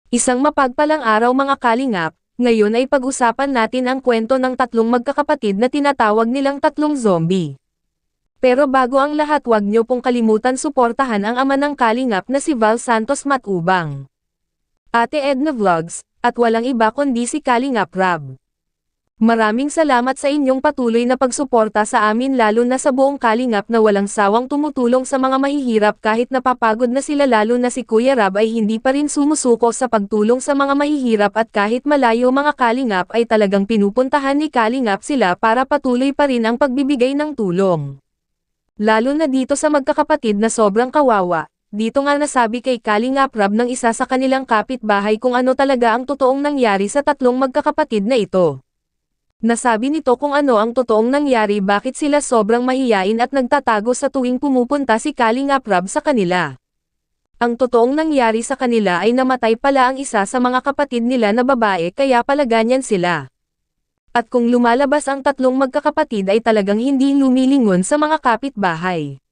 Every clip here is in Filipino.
Isang mapagpalang araw mga kalingap, ngayon ay pag-usapan natin ang kwento ng tatlong magkakapatid na tinatawag nilang tatlong zombie. Pero bago ang lahat, wag niyo pong kalimutan suportahan ang ama ng kalingap na si Val Santos Matubang, Ate Edna Vlogs, at walang iba kundi si Kalingap Rab. Maraming salamat sa inyong patuloy na pagsuporta sa amin, lalo na sa buong Kalingap na walang sawang tumutulong sa mga mahihirap kahit napapagod na sila, lalo na si Kuya Rab ay hindi pa rin sumusuko sa pagtulong sa mga mahihirap, at kahit malayo mga Kalingap ay talagang pinupuntahan ni Kalingap sila para patuloy pa rin ang pagbibigay ng tulong. Lalo na dito sa magkakapatid na sobrang kawawa. Dito nga nasabi kay Kalingap Rab ng isa sa kanilang kapitbahay kung ano talaga ang totoong nangyari sa tatlong magkakapatid na ito. Nasabi nito kung ano ang totoong nangyari, bakit sila sobrang mahiyain at nagtatago sa tuwing pumupunta si Kalingap Rab sa kanila. Ang totoong nangyari sa kanila ay namatay pala ang isa sa mga kapatid nila na babae, kaya pala ganyan sila. At kung lumalabas ang tatlong magkakapatid ay talagang hindi lumilingon sa mga kapitbahay.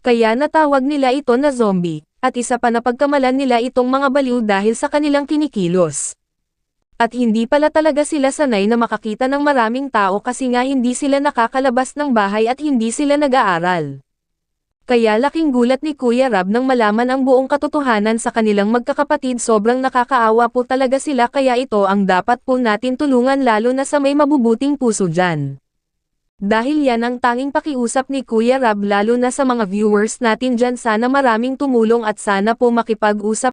Kaya natawag nila ito na zombie, at isa pa na pagkamalan nila itong mga baliw dahil sa kanilang kinikilos. At hindi pala talaga sila sanay na makakita ng maraming tao kasi nga hindi sila nakakalabas ng bahay at hindi sila nag-aaral. Kaya laking gulat ni Kuya Rab nang malaman ang buong katotohanan sa kanilang magkakapatid. Sobrang nakakaawa po talaga sila, kaya ito ang dapat po natin tulungan, lalo na sa may mabubuting puso dyan. Dahil yan ang tanging pakiusap ni Kuya Rab, lalo na sa mga viewers natin dyan. Sana maraming tumulong at sana po makipag-usap